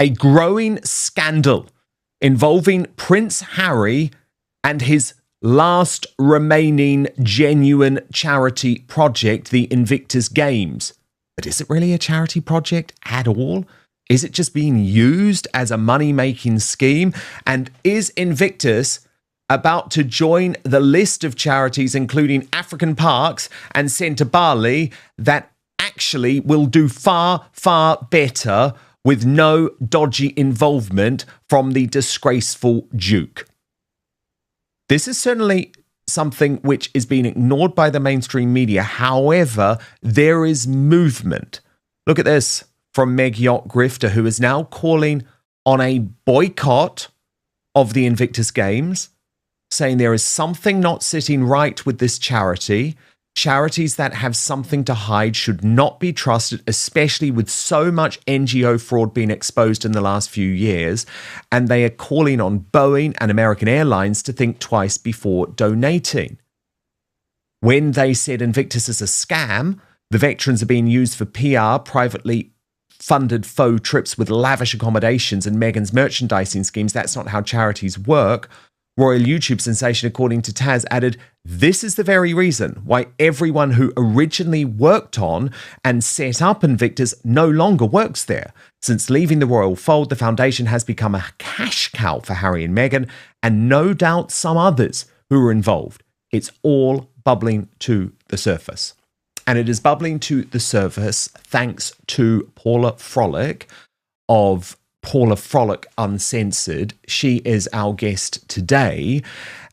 a growing scandal involving Prince Harry and his last remaining genuine charity project, the Invictus Games. But is it really a charity project at all? Is it just being used as a money-making scheme? And is Invictus about to join the list of charities, including African Parks and Send to Bali, that actually will do far, far better with no dodgy involvement from the disgraceful Duke? This is certainly something which is being ignored by the mainstream media. However, there is movement. Look at this from Meg Yacht Grifter, who is now calling on a boycott of the Invictus Games, saying there is something not sitting right with this charity. Charities that have something to hide should not be trusted, especially with so much NGO fraud being exposed in the last few years. And they are calling on Boeing and American Airlines to think twice before donating. When they said Invictus is a scam, the veterans are being used for PR, privately funded faux trips with lavish accommodations and Meghan's merchandising schemes. That's not how charities work. Royal YouTube sensation, according to Taz, added, this is the very reason why everyone who originally worked on and set up Invictus no longer works there. Since leaving the royal fold, the foundation has become a cash cow for Harry and Meghan, and no doubt some others who are involved. It's all bubbling to the surface. And it is bubbling to the surface thanks to Paula Frolic of Paula Frolic Uncensored. She is our guest today.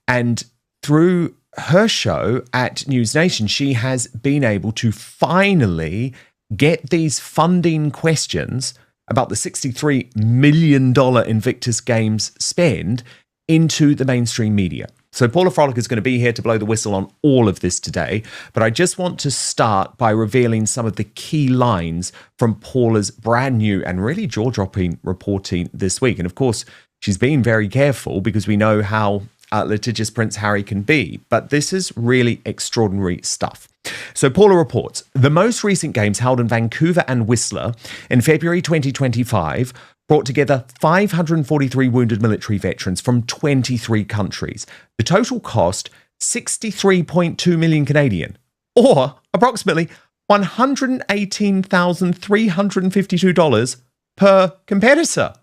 And through her show at News Nation, she has been able to finally get these funding questions about the $63 million Invictus Games spend into the mainstream media. So Paula Frolic is going to be here to blow the whistle on all of this today, but I just want to start by revealing some of the key lines from Paula's brand new and really jaw-dropping reporting this week. And of course, she's being very careful because we know how litigious Prince Harry can be, but this is really extraordinary stuff. So Paula reports, the most recent games held in Vancouver and Whistler in February 2025 brought together 543 wounded military veterans from 23 countries. The total cost 63.2 million Canadian, or approximately $118,352 per competitor.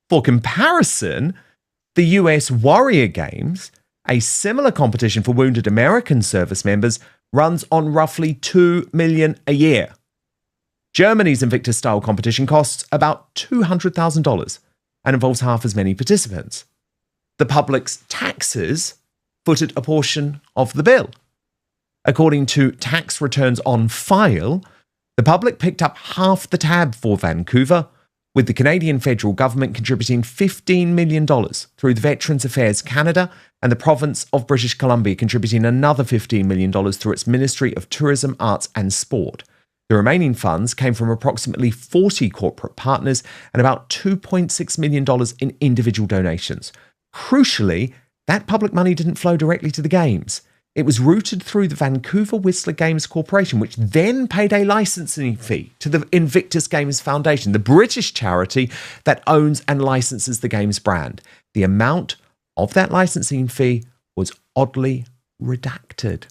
For comparison, the US Warrior Games, a similar competition for wounded American service members, runs on roughly $2 million a year. Germany's Invictus-style competition costs about $200,000 and involves half as many participants. The public's taxes footed a portion of the bill. According to tax returns on file, the public picked up half the tab for Vancouver, with the Canadian federal government contributing $15 million through the Veterans Affairs Canada and the province of British Columbia contributing another $15 million through its Ministry of Tourism, Arts and Sport. The remaining funds came from approximately 40 corporate partners and about $2.6 million in individual donations. Crucially, that public money didn't flow directly to the Games. It was routed through the Vancouver Whistler Games Corporation, which then paid a licensing fee to the Invictus Games Foundation, the British charity that owns and licenses the Games brand. The amount of that licensing fee was oddly redacted.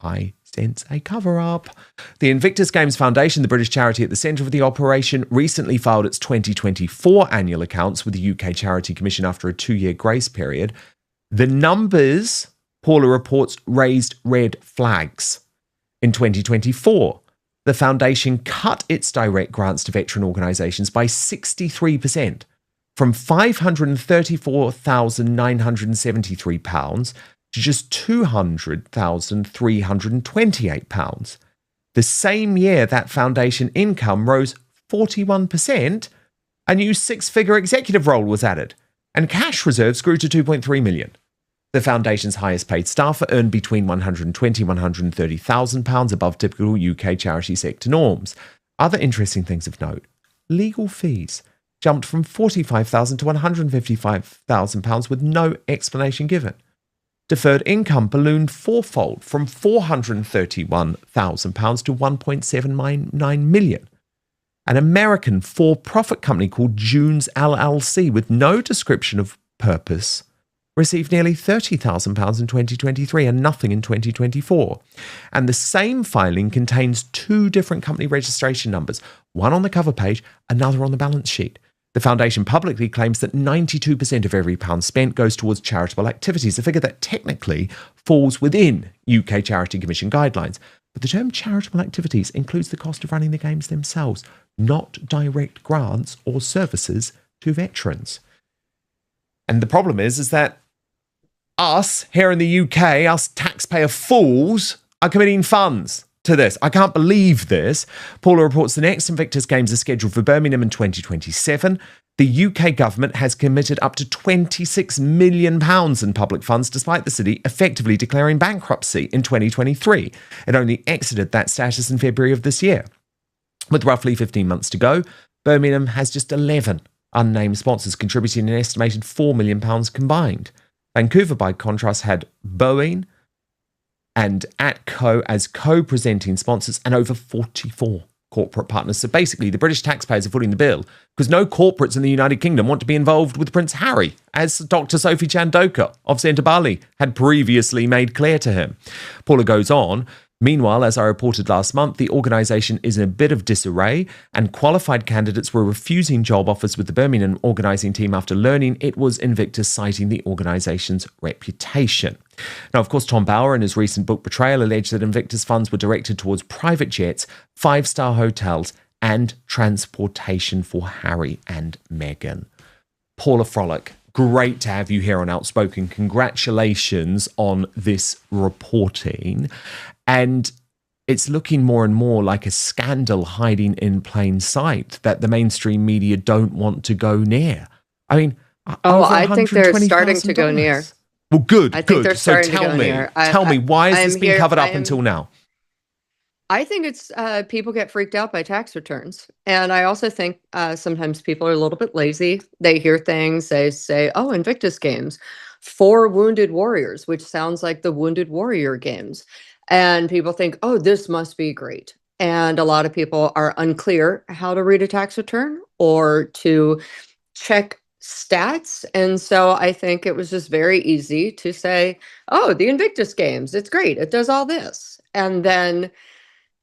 I sense a cover-up. The Invictus Games Foundation, the British charity at the centre of the operation, recently filed its 2024 annual accounts with the UK Charity Commission after a 2-year grace period. The numbers, Paula reports, raised red flags. In 2024, the foundation cut its direct grants to veteran organisations by 63%, from £534,973 to just £200,328. The same year that foundation income rose 41%, a new 6-figure executive role was added, and cash reserves grew to £2.3 million. The foundation's highest paid staff earned between £120,000 and £130,000 above typical UK charity sector norms. Other interesting things of note: legal fees jumped from £45,000 to £155,000 with no explanation given. Deferred income ballooned fourfold from £431,000 to £1.799 million. An American for-profit company called June's LLC, with no description of purpose, received nearly £30,000 in 2023 and nothing in 2024. And the same filing contains two different company registration numbers, one on the cover page, another on the balance sheet. The foundation publicly claims that 92% of every pound spent goes towards charitable activities, a figure that technically falls within UK Charity Commission guidelines. But the term charitable activities includes the cost of running the games themselves, not direct grants or services to veterans. And the problem is that us here in the UK, us taxpayer fools, are committing funds to this. I can't believe this. Paula reports the next Invictus Games are scheduled for Birmingham in 2027. The UK government has committed up to £26 million in public funds, despite the city effectively declaring bankruptcy in 2023. It only exited that status in February of this year. With roughly 15 months to go, Birmingham has just 11 unnamed sponsors, contributing an estimated £4 million combined. Vancouver, by contrast, had Boeing and Atco as co-presenting sponsors and over 44 corporate partners. So basically, the British taxpayers are footing the bill because no corporates in the United Kingdom want to be involved with Prince Harry, as Dr. Sophie Chandoka of Centre Bali had previously made clear to him. Paula goes on. Meanwhile, as I reported last month, the organisation is in a bit of disarray, and qualified candidates were refusing job offers with the Birmingham organising team after learning it was Invictus, citing the organisation's reputation. Now, of course, Tom Bauer, in his recent book Betrayal, alleged that Invictus funds were directed towards private jets, five-star hotels, and transportation for Harry and Meghan. Paula Frolick, great to have you here on Outspoken. Congratulations on this reporting. And it's looking more and more like a scandal hiding in plain sight that the mainstream media don't want to go near. I mean, I think they're starting to go near. Well, good, I think they're starting to go near. Tell me, why has this been covered up until now? I think it's people get freaked out by tax returns. And I also think sometimes people are a little bit lazy. They hear things, they say, oh, Invictus Games, 4 Wounded Warriors, which sounds like the Wounded Warrior Games. And people think, oh, this must be great. And a lot of people are unclear how to read a tax return or to check stats. And so I think it was just very easy to say, oh, the Invictus Games, it's great. It does all this. And then,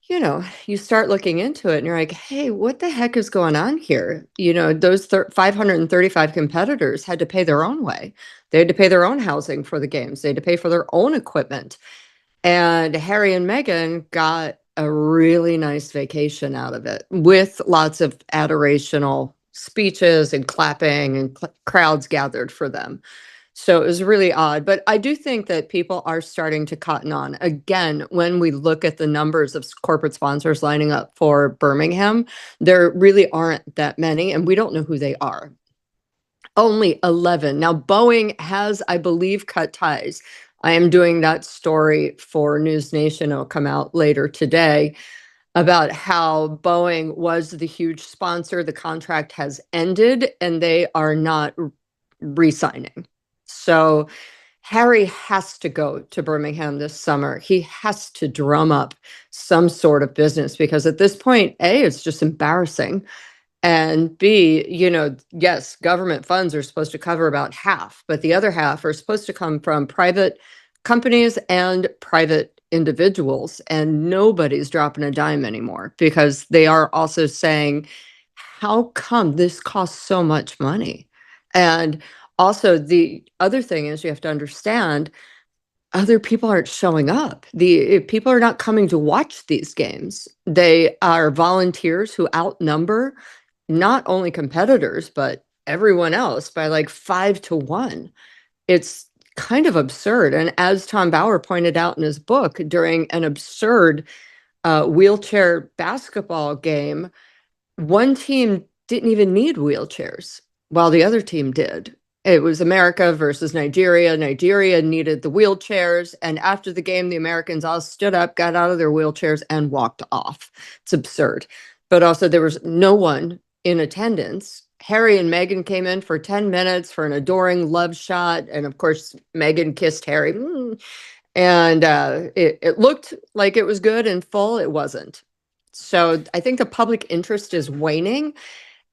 you know, you start looking into it and you're like, hey, what the heck is going on here? You know, those 535 competitors had to pay their own way. They had to pay their own housing for the games. They had to pay for their own equipment. And Harry and Meghan got a really nice vacation out of it with lots of adorational speeches and clapping and crowds gathered for them. So it was really odd. But I do think that people are starting to cotton on. Again, when we look at the numbers of corporate sponsors lining up for Birmingham, there really aren't that many, and we don't know who they are. Only 11. Now, Boeing has, I believe, cut ties. I am doing that story for News Nation. It'll come out later today about how Boeing was the huge sponsor. The contract has ended and they are not re-signing. So Harry has to go to Birmingham this summer. He has to drum up some sort of business because at this point, A, it's just embarrassing. And B, you know, yes, government funds are supposed to cover about half, but the other half are supposed to come from private companies and private individuals. And nobody's dropping a dime anymore because they are also saying, how come this costs so much money? And also, the other thing is you have to understand other people aren't showing up. The people are not coming to watch these games. They are volunteers who outnumber not only competitors, but everyone else by like 5 to 1. It's kind of absurd. And as Tom Bauer pointed out in his book, during an absurd wheelchair basketball game, one team didn't even need wheelchairs, while the other team did. It was America versus Nigeria. Nigeria needed the wheelchairs. And after the game, the Americans all stood up, got out of their wheelchairs, and walked off. It's absurd. But also, there was no one in attendance. Harry and Meghan came in for 10 minutes for an adoring love shot. And of course, Meghan kissed Harry. And it looked like it was good and full. It wasn't. So I think the public interest is waning.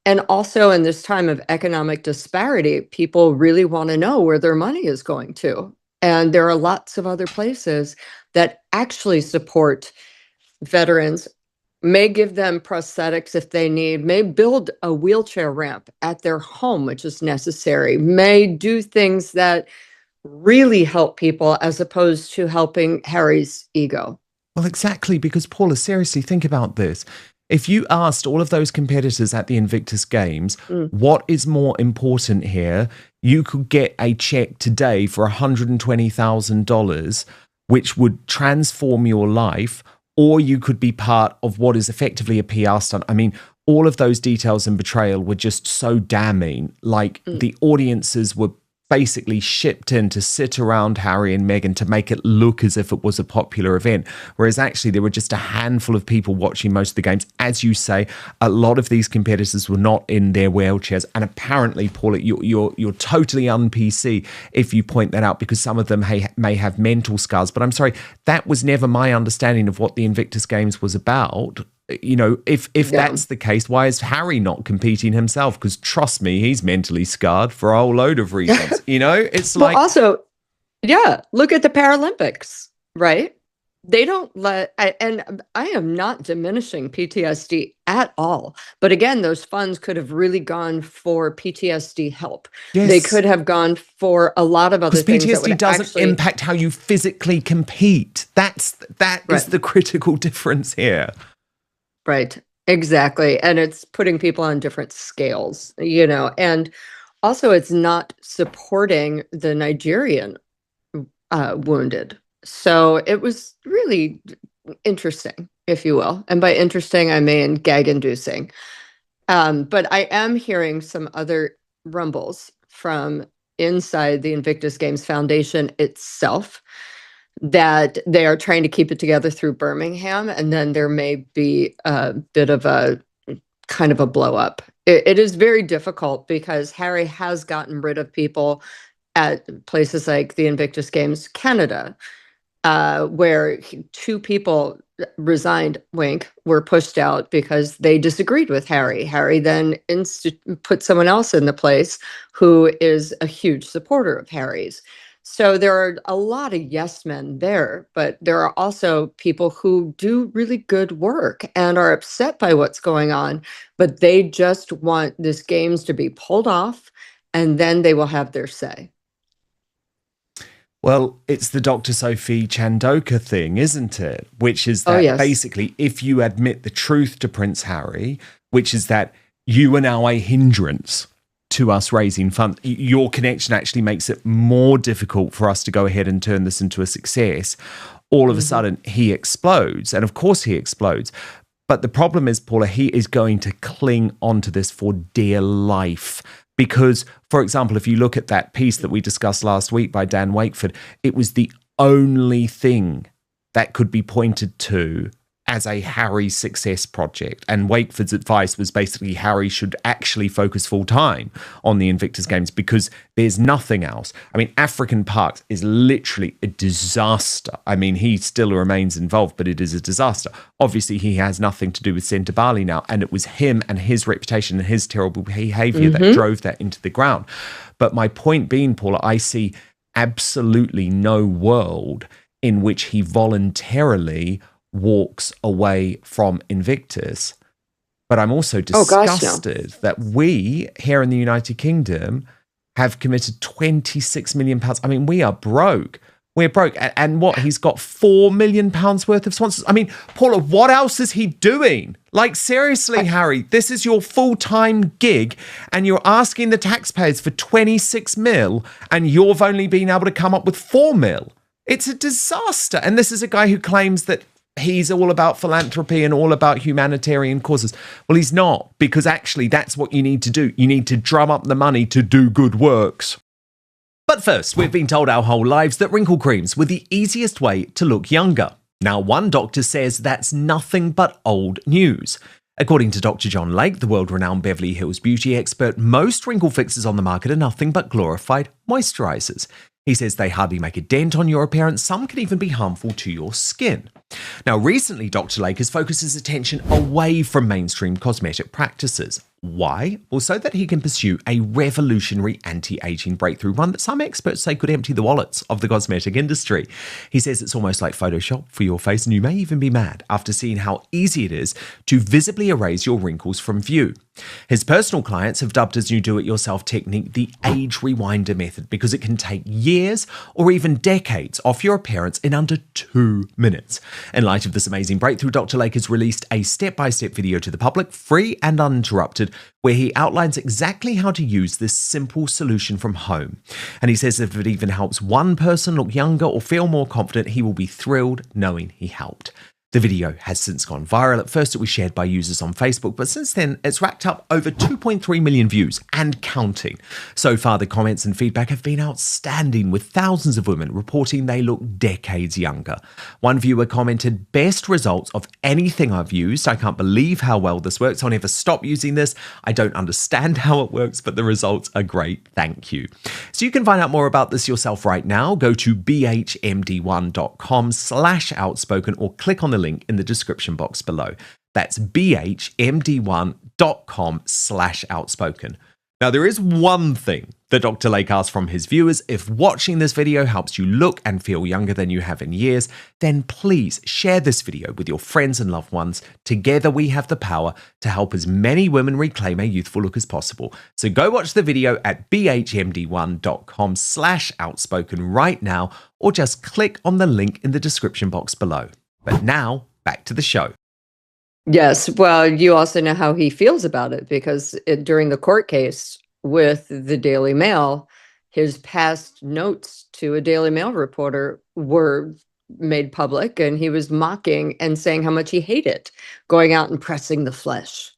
And also in this time of economic disparity, people really want to know where their money is going to. And there are lots of other places that actually support veterans, may give them prosthetics if they need, may build a wheelchair ramp at their home, which is necessary, may do things that really help people as opposed to helping Harry's ego. Well, exactly, because Paula, seriously, think about this. If you asked all of those competitors at the Invictus Games, what is more important here, you could get a check today for $120,000, which would transform your life, or you could be part of what is effectively a PR stunt. I mean, all of those details and betrayal were just so damning. Like the audiences were basically shipped in to sit around Harry and Meghan to make it look as if it was a popular event, whereas actually there were just a handful of people watching most of the games. As you say, a lot of these competitors were not in their wheelchairs, and apparently, Paula, you're totally un-PC if you point that out, because some of them may have mental scars. But I'm sorry, that was never my understanding of what the Invictus Games was about. You know, if that's the case, why is Harry not competing himself? Because trust me, he's mentally scarred for a whole load of reasons. You know, it's like, also, look at the Paralympics, right? They don't and I am not diminishing PTSD at all. But again, those funds could have really gone for PTSD help. yes, They could have gone for a lot of other things. PTSD that doesn't actually impact how you physically compete. That is the critical difference here. Right, exactly. And it's putting people on different scales, and also it's not supporting the Nigerian wounded. So it was really interesting, if you will. And by interesting, I mean gag inducing. But I am hearing some other rumbles from inside the Invictus Games Foundation itself, that they are trying to keep it together through Birmingham, and then there may be a bit of a kind of a blow up. It is very difficult because Harry has gotten rid of people at places like the Invictus Games Canada, where two people resigned, wink, were pushed out because they disagreed with Harry. Harry then put someone else in the place who is a huge supporter of Harry's. So there are a lot of yes men there, but there are also people who do really good work and are upset by what's going on, but they just want this games to be pulled off, and then they will have their say. Well, it's the Dr. Sophie Chandoka thing, isn't it? Which is that basically, if you admit the truth to Prince Harry, which is that you are now a hindrance to us raising funds, your connection actually makes it more difficult for us to go ahead and turn this into a success. All of a sudden, he explodes. And of course he explodes. But the problem is, Paula, he is going to cling onto this for dear life. Because, for example, if you look at that piece that we discussed last week by Dan Wakeford, it was the only thing that could be pointed to as a Harry success project. And Wakeford's advice was basically Harry should actually focus full time on the Invictus Games because there's nothing else. I mean, African Parks is literally a disaster. I mean, he still remains involved, but it is a disaster. Obviously, he has nothing to do with Centre Bali now, and it was him and his reputation and his terrible behaviour that drove that into the ground. But my point being, Paula, I see absolutely no world in which he voluntarily walks away from Invictus. But I'm also disgusted that we here in the United Kingdom have committed £26 million. I mean, we are broke. We're broke. And what? He's got £4 million worth of sponsors. I mean, Paula, what else is he doing? Like, seriously, Harry, this is your full-time gig and you're asking the taxpayers for 26 mil and you've only been able to come up with 4 mil. It's a disaster. And this is a guy who claims that he's all about philanthropy and all about humanitarian causes. Well, he's not, because actually that's what you need to do. You need to drum up the money to do good works. But first, we've been told our whole lives that wrinkle creams were the easiest way to look younger. Now, one doctor says that's nothing but old news. According to Dr. John Lake, the world-renowned Beverly Hills beauty expert, most wrinkle fixes on the market are nothing but glorified moisturizers. He says they hardly make a dent on your appearance. Some can even be harmful to your skin. Now, recently, Dr. Lake has focused his attention away from mainstream cosmetic practices. Why? Well, so that he can pursue a revolutionary anti-aging breakthrough, one that some experts say could empty the wallets of the cosmetic industry. He says it's almost like Photoshop for your face, and you may even be mad after seeing how easy it is to visibly erase your wrinkles from view. His personal clients have dubbed his new do-it-yourself technique the age rewinder method because it can take years or even decades off your appearance in under 2 minutes. In light of this amazing breakthrough, Dr. Lake has released a step-by-step video to the public, free and uninterrupted, where he outlines exactly how to use this simple solution from home. And he says if it even helps one person look younger or feel more confident, he will be thrilled knowing he helped. The video has since gone viral. At first, it was shared by users on Facebook, but since then, it's racked up over 2.3 million views and counting. So far, the comments and feedback have been outstanding, with thousands of women reporting they look decades younger. One viewer commented, "Best results of anything I've used. I can't believe how well this works. I'll never stop using this. I don't understand how it works, but the results are great. Thank you." So you can find out more about this yourself right now. Go to bhmd1.com/outspoken or click on the link in the description box below. That's bhmd1.com/outspoken. Now, there is one thing that Dr. Lake asks from his viewers. If watching this video helps you look and feel younger than you have in years, then please share this video with your friends and loved ones. Together, we have the power to help as many women reclaim a youthful look as possible. So go watch the video at bhmd1.com/outspoken right now, or just click on the link in the description box below. But now, back to the show. Yes, well, you also know how he feels about it because during the court case with the Daily Mail, his past notes to a Daily Mail reporter were made public, and he was mocking and saying how much he hated going out and pressing the flesh,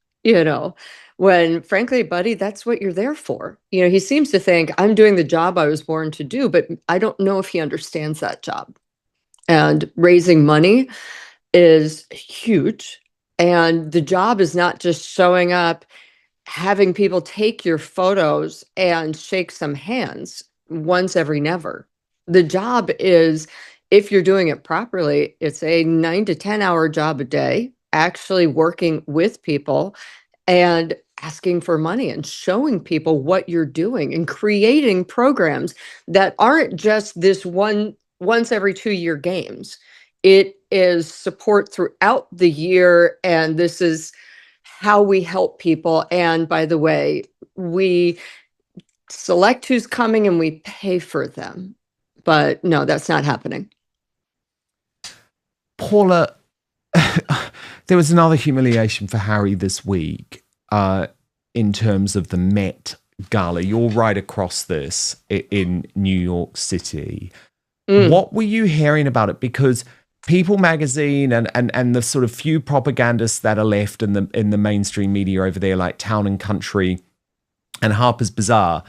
when frankly, buddy, that's what you're there for. He seems to think I'm doing the job I was born to do, but I don't know if he understands that job. And raising money is huge. And the job is not just showing up, having people take your photos and shake some hands once every never. The job is, if you're doing it properly, it's a 9 to 10 hour job a day, actually working with people and asking for money and showing people what you're doing and creating programs that aren't just this once every 2-year games. It is support throughout the year, and this is how we help people. And by the way, we select who's coming and we pay for them. But no, that's not happening. Paula, there was another humiliation for Harry this week in terms of the Met Gala. You're right across this in New York City. What were you hearing about it? Because People magazine and the sort of few propagandists that are left in the mainstream media over there, like Town and Country and Harper's Bazaar,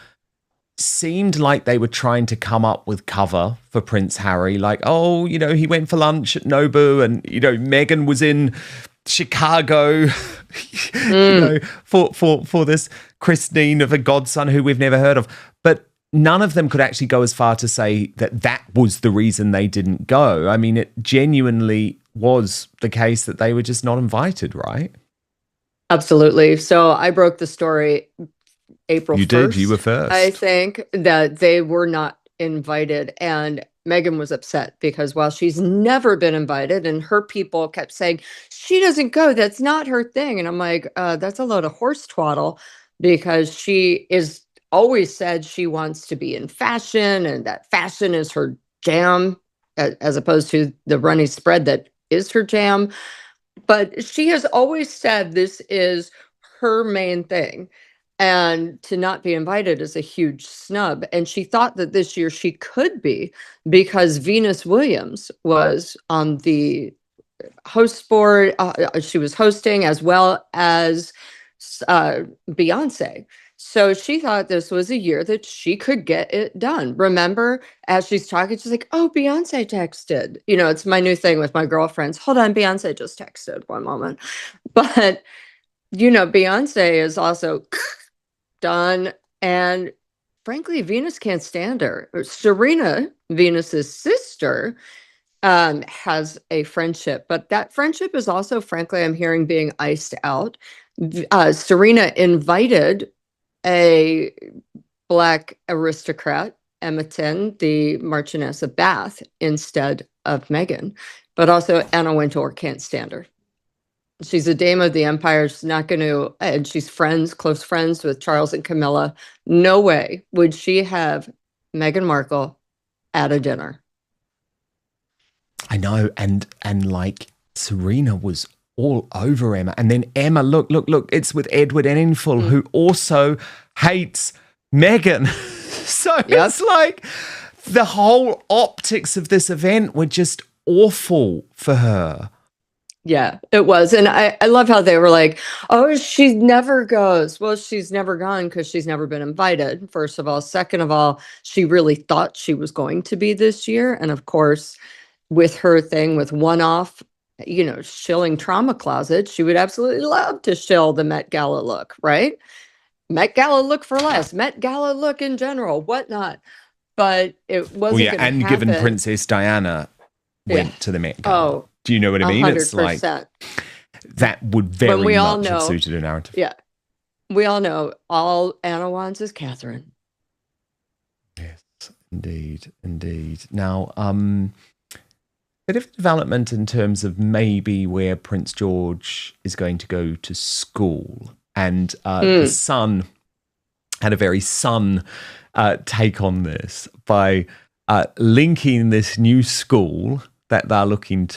seemed like they were trying to come up with cover for Prince Harry. Like, oh, he went for lunch at Nobu, and Meghan was in Chicago, for this christening of a godson who we've never heard of. But none of them could actually go as far to say that was the reason they didn't go. I mean, it genuinely was the case that they were just not invited, right? Absolutely. So I broke the story April 1st. You did. You were first. I think that they were not invited. And Meghan was upset because while she's never been invited, and her people kept saying, she doesn't go, that's not her thing. And I'm like, that's a load of horse twaddle, because she is always said she wants to be in fashion, and that fashion is her jam, as opposed to the runny spread that is her jam. But she has always said this is her main thing. And to not be invited is a huge snub. And she thought that this year she could be, because Venus Williams was on the host board. She was hosting, as well as Beyonce. So she thought this was a year that she could get it done. Remember, as she's talking, she's like, oh, Beyonce texted. It's my new thing with my girlfriends. Hold on, Beyonce just texted, one moment. But, Beyonce is also done. And frankly, Venus can't stand her. Serena, Venus's sister, has a friendship, but that friendship is also, frankly, I'm hearing being iced out. Serena invited a Black aristocrat, Emma Tin, the Marchioness of Bath, instead of Meghan. But also Anna Wintour can't stand her. She's a dame of the empire. She's not going to, and she's close friends with Charles and Camilla. No way would she have Meghan Markle at a dinner. I know, and like Serena was all over Emma, and then Emma, look, it's with Edward Enninful, who also hates Meghan. So it's like the whole optics of this event were just awful for her. Yeah, it was. And I love how they were like, oh, she never goes. Well, she's never gone because she's never been invited, first of all. Second of all, she really thought she was going to be this year. And of course, with her thing with one-off, shilling trauma closet, she would absolutely love to shill the Met Gala look, right? Met Gala look for less, Met Gala look in general, whatnot. But it wasn't going to happen. And given Princess Diana went to the Met Gala. Oh, do you know what I mean? 100%. It's like that would very much have suited a narrative. Yeah. We all know all Anna wants is Catherine. Yes, indeed. Now, bit of development in terms of maybe where Prince George is going to go to school. And the Sun had a very Sun take on this by linking this new school that they're looking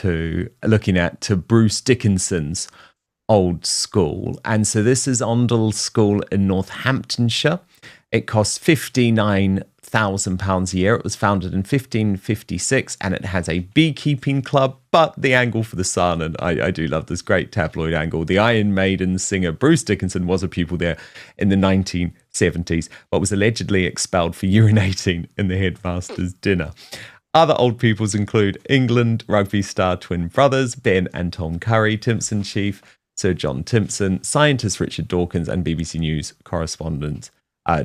at to Bruce Dickinson's old school. And so this is Ondell School in Northamptonshire. It costs £59,000 a year. It was founded in 1556 and it has a beekeeping club. But the angle for the Sun, and I do love this great tabloid angle, the Iron Maiden singer Bruce Dickinson was a pupil there in the 1970s, but was allegedly expelled for urinating in the headmaster's dinner. Other old pupils include England rugby star twin brothers Ben and Tom Curry, Timpson chief Sir John Timpson, scientist Richard Dawkins, and BBC News correspondent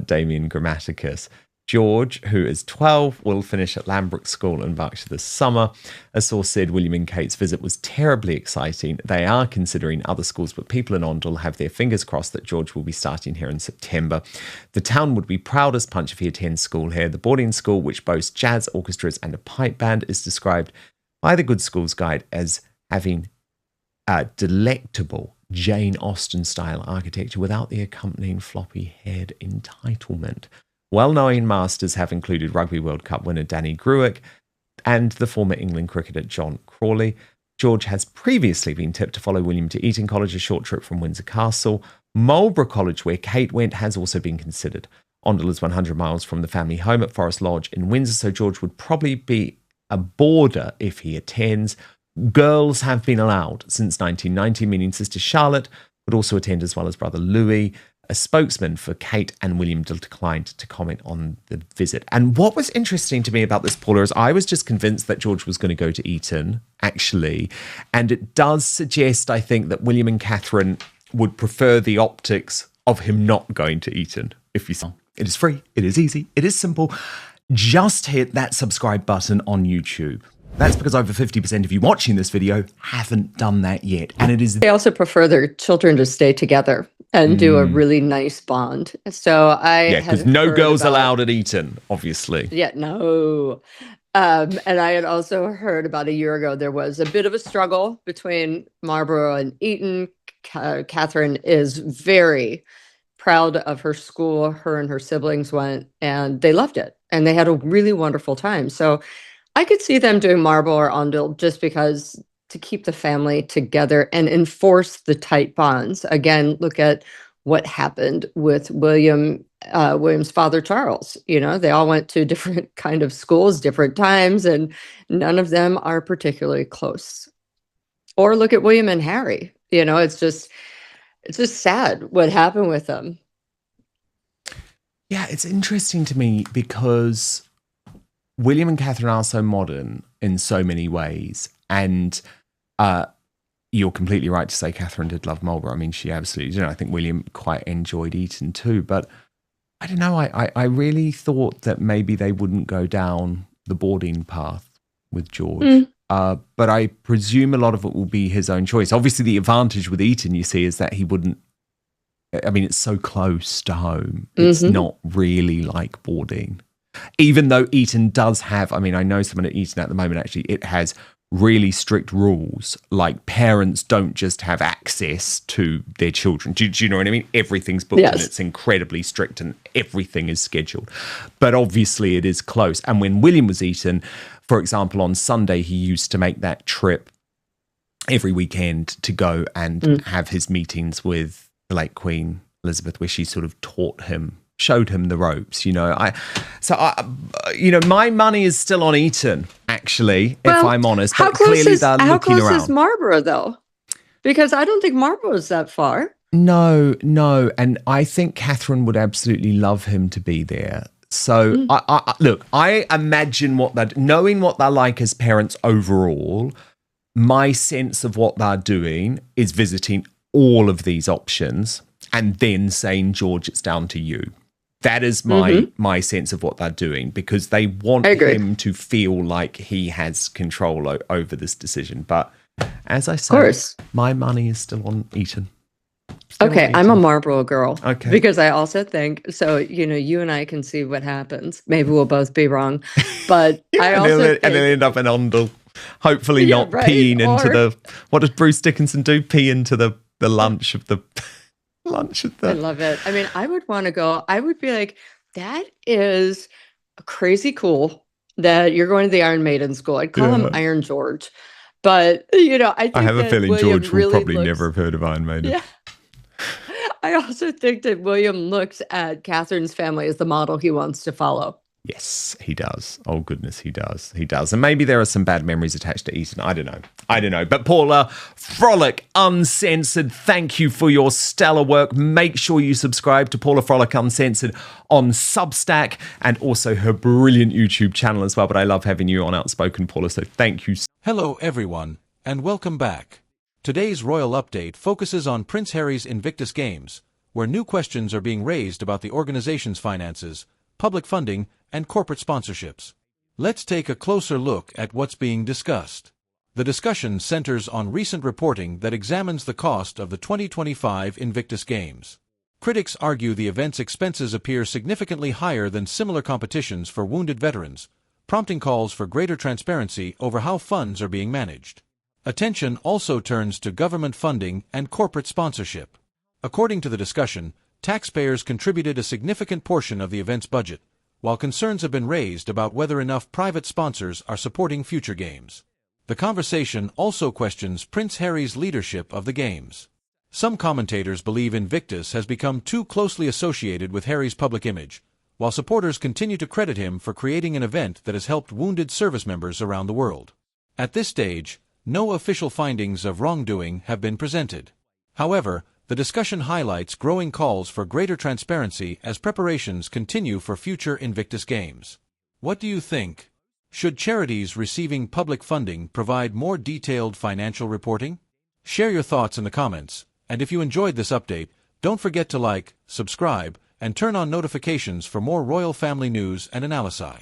Damien Grammaticus. George, who is 12, will finish at Lambrook School in Berkshire this summer. A source said William and Kate's visit was terribly exciting. They are considering other schools, but people in Ondell have their fingers crossed that George will be starting here in September. The town would be proud as punch if he attends school here. The boarding school, which boasts jazz orchestras and a pipe band, is described by the Good Schools Guide as having delectable Jane Austen-style architecture without the accompanying floppy-haired entitlement. Well-known masters have included Rugby World Cup winner Danny Gruick and the former England cricketer John Crawley. George has previously been tipped to follow William to Eton College, a short trip from Windsor Castle. Marlborough College, where Kate went, has also been considered. Ondell is 100 miles from the family home at Forest Lodge in Windsor, so George would probably be a boarder if he attends. Girls have been allowed since 1990, meaning Sister Charlotte would also attend as well as brother Louis. A spokesman for Kate and William declined to comment on the visit. And what was interesting to me about this, Paula, is I was just convinced that George was going to go to Eton, actually. And it does suggest, I think, that William and Catherine would prefer the optics of him not going to Eton. If you saw, it is free, it is easy, it is simple. Just hit that subscribe button on YouTube. That's because over 50% of you watching this video haven't done that yet. And it is... They also prefer their children to stay together and do a really nice bond. So Yeah, because no girls allowed at Eton, obviously. Yeah, no. And I had also heard about a year ago, there was a bit of a struggle between Marlborough and Eton. Catherine is very proud of her school. Her and her siblings went and they loved it. And they had a really wonderful time. So I could see them doing Marlborough or Ondell just because to keep the family together and enforce the tight bonds. Again, look at what happened with William's father, Charles. They all went to different kind of schools, different times, and none of them are particularly close. Or look at William and Harry. It's just sad what happened with them. Yeah, it's interesting to me because William and Catherine are so modern in so many ways. And you're completely right to say Catherine did love Marlborough. I mean, she absolutely did. I think William quite enjoyed Eton too. But I don't know. I really thought that maybe they wouldn't go down the boarding path with George. But I presume a lot of it will be his own choice. Obviously, the advantage with Eton, you see, is that he wouldn't. I mean, it's so close to home. It's not really like boarding. Even though Eton does have, I mean, I know someone at Eton at the moment, actually, it has really strict rules. Like parents don't just have access to their children. Do you know what I mean? Everything's booked and it's incredibly strict and everything is scheduled. But obviously it is close. And when William was Eton, for example, on Sunday, he used to make that trip every weekend to go and have his meetings with the late Queen Elizabeth, where she sort of showed him the ropes, you know. My money is still on Eton, actually, if I'm honest. But clearly they're looking around. How close is Marlborough, though? Because I don't think Marlborough is that far. No. And I think Catherine would absolutely love him to be there. So, I imagine knowing what they're like as parents overall, my sense of what they're doing is visiting all of these options and then saying, George, it's down to you. That is my sense of what they're doing, because they want him to feel like he has control over this decision. But as I say, my money is still on Eton. I'm a Marlborough girl. Okay. Because I also think, so, you and I can see what happens. Maybe we'll both be wrong. But I also think... And then end up in Oundle. Hopefully not peeing into the... What does Bruce Dickinson do? Pee into the lunch of the... I love it. I mean, I would want to go. I would be like, that is crazy cool that you're going to the Iron Maiden school. I'd call him Iron George. But, I have a feeling William George will probably never have heard of Iron Maiden. Yeah. I also think that William looks at Catherine's family as the model he wants to follow. Yes, he does. Oh, goodness, he does. He does. And maybe there are some bad memories attached to Eton. I don't know. But Paula Frolic Uncensored, thank you for your stellar work. Make sure you subscribe to Paula Frolic Uncensored on Substack and also her brilliant YouTube channel as well. But I love having you on Outspoken, Paula, so thank you. Hello, everyone, and welcome back. Today's royal update focuses on Prince Harry's Invictus Games, where new questions are being raised about the organization's finances, public funding, and corporate sponsorships. Let's take a closer look at what's being discussed. The discussion centers on recent reporting that examines the cost of the 2025 Invictus Games. Critics argue the event's expenses appear significantly higher than similar competitions for wounded veterans, prompting calls for greater transparency over how funds are being managed. Attention also turns to government funding and corporate sponsorship. According to the discussion, taxpayers contributed a significant portion of the event's budget, while concerns have been raised about whether enough private sponsors are supporting future games. The conversation also questions Prince Harry's leadership of the games. Some commentators believe Invictus has become too closely associated with Harry's public image, while supporters continue to credit him for creating an event that has helped wounded service members around the world. At this stage, no official findings of wrongdoing have been presented. However, the discussion highlights growing calls for greater transparency as preparations continue for future Invictus Games. What do you think? Should charities receiving public funding provide more detailed financial reporting? Share your thoughts in the comments, and if you enjoyed this update, don't forget to like, subscribe, and turn on notifications for more royal family news and analysis.